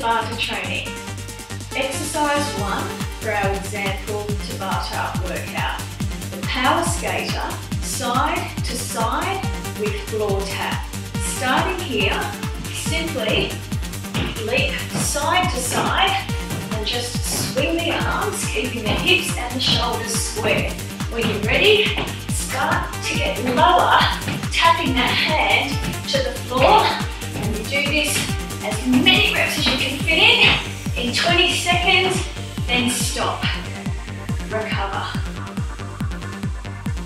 Tabata training. Exercise 1 for our example Tabata workout. The power skater, side to side with floor tap. Starting here, simply leap side to side and just swing the arms, keeping the hips and the shoulders square. When you're ready, start to get lower, tapping that hand to the floor, and you do this as many reps as you can fit in 20 seconds, then stop, recover.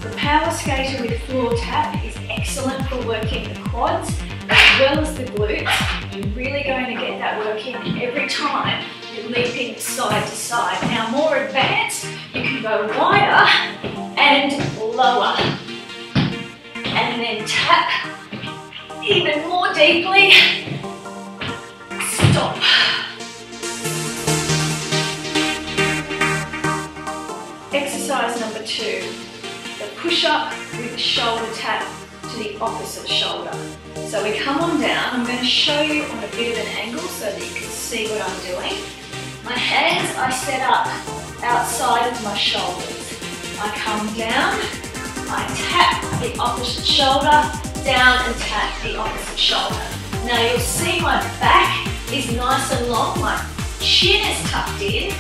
The power skater with floor tap is excellent for working the quads as well as the glutes. You're really going to get that working every time you're leaping side to side. Now more advanced, you can go wider and lower. And then tap even more deeply. Stop. Exercise number 2, the push-up with the shoulder tap to the opposite shoulder. So we come on down. I'm going to show you on a bit of an angle so that you can see what I'm doing. My hands I set up outside of my shoulders. I come down, I tap the opposite shoulder, down and tap the opposite shoulder. Now you'll see my back is nice and long, my chin is tucked in,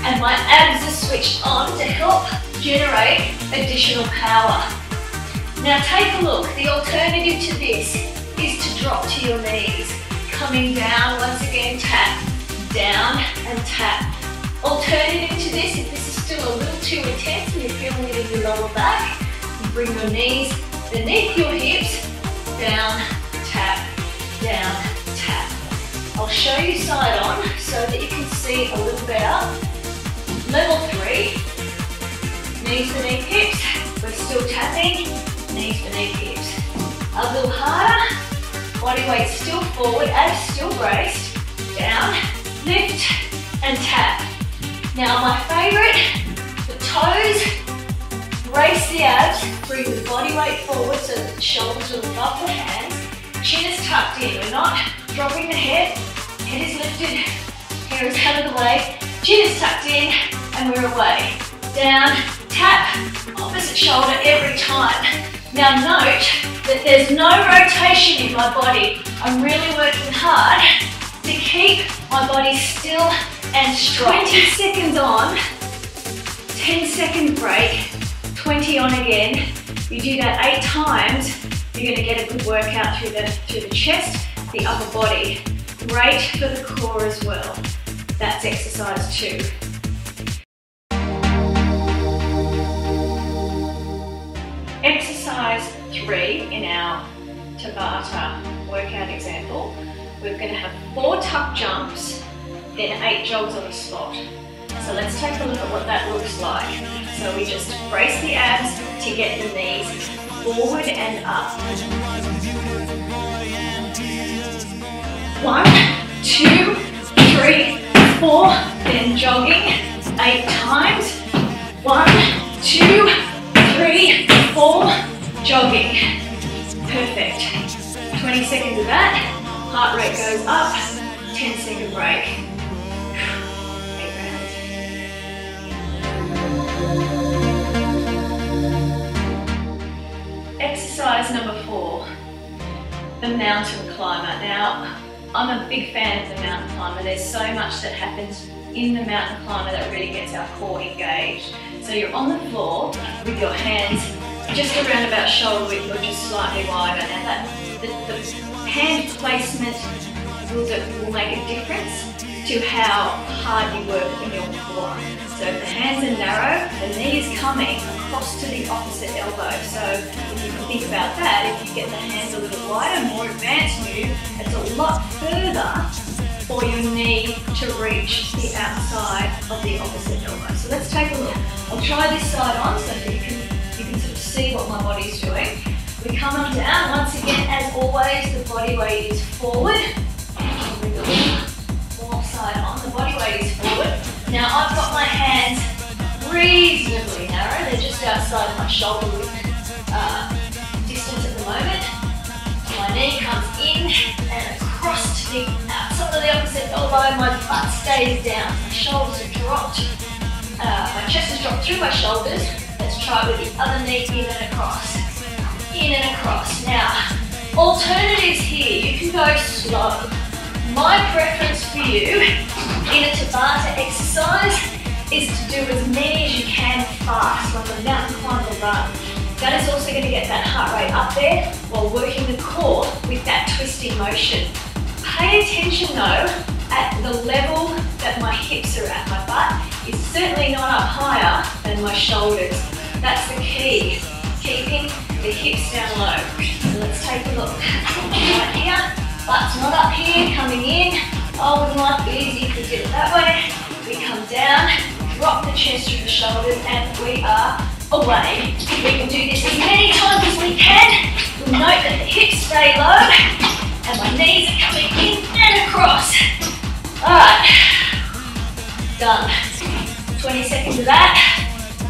and my abs are switched on to help generate additional power. Now take a look. The alternative to this is to drop to your knees. Coming down, once again tap, down and tap. Alternative to this, if this is still a little too intense and you're feeling it in your lower back, you bring your knees beneath your hips, down, tap, I'll show you side on so that you can see a little better. Level 3, knees beneath hips, we're still tapping, knees beneath hips. A little harder, body weight still forward, abs still braced, down, lift and tap. Now my favourite, the toes, brace the abs, bring the body weight forward so that the shoulders are above the hands, chin is tucked in, we're not dropping the head is lifted, hair is out of the way, chin is tucked in and we're away. Down, tap, opposite shoulder every time. Now note that there's no rotation in my body. I'm really working hard to keep my body still and strong. 20 seconds on, 10-second break, 20 on again. You do that 8 times, you're going to get a good workout through the chest, the upper body. Great for the core as well. That's exercise 2. Exercise 3 in our Tabata workout example, we're going to have 4 tuck jumps, then 8 jogs on the spot. So let's take a look at what that looks like. So we just brace the abs to get the knees forward and up. 1, 2, 3, 4, then jogging 8 times. 1, 2, 3, 4, jogging. Perfect. 20 seconds of that. Heart rate goes up. 10-second break. 8 rounds. Exercise number 4, the mountain climber. Now, I'm a big fan of the mountain climber. There's so much that happens in the mountain climber that really gets our core engaged. So you're on the floor with your hands just around about shoulder width or just slightly wider. Now the hand placement will make a difference to how hard you work in your core. So if the hands are narrow, the knee is coming across to the opposite elbow. So if you can think about that, if you get the hands a little wider, more advanced move, it's a lot further for your knee to reach the outside of the opposite elbow. So let's take a look. I'll try this side on so that you can sort of see what my body's doing. We come on down. Once again, as always, the body weight is forward. More side on. The body weight is forward. Now I've got my hands reasonably narrow. They're just outside my shoulder width distance at the moment. My knee comes in and across to the outside of the opposite elbow, my butt stays down, my shoulders are dropped, my chest is dropped through my shoulders. Let's try with the other knee in and across. In and across. Now, alternatives here, you can go slow. My preference for you in a Tabata exercise is to do as many as you can fast, like a mountain climb or run. That is also going to get that heart rate up there while working the core with that twisting motion. Pay attention though at the level that my hips are at. My butt is certainly not up higher than my shoulders. That's the key, keeping the hips down low. So let's take a look. Right here, butt's not up here, coming in. Oh, wouldn't life be easy if we did it that way? We come down, drop the chest through the shoulders, and we are away. We can do this as many times as we can. We'll note that the hips stay low, and my knees are coming in and across. Alright, done. 20 seconds of that.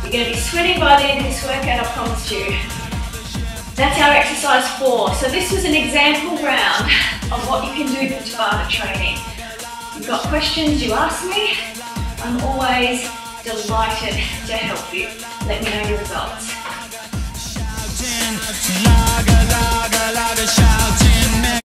You're going to be sweating by the end of this workout, I promise you. That's our exercise 4. So this was an example round of what you can do with Tabata training. You've got questions, you ask me. I'm always delighted to help you. Let me know your results.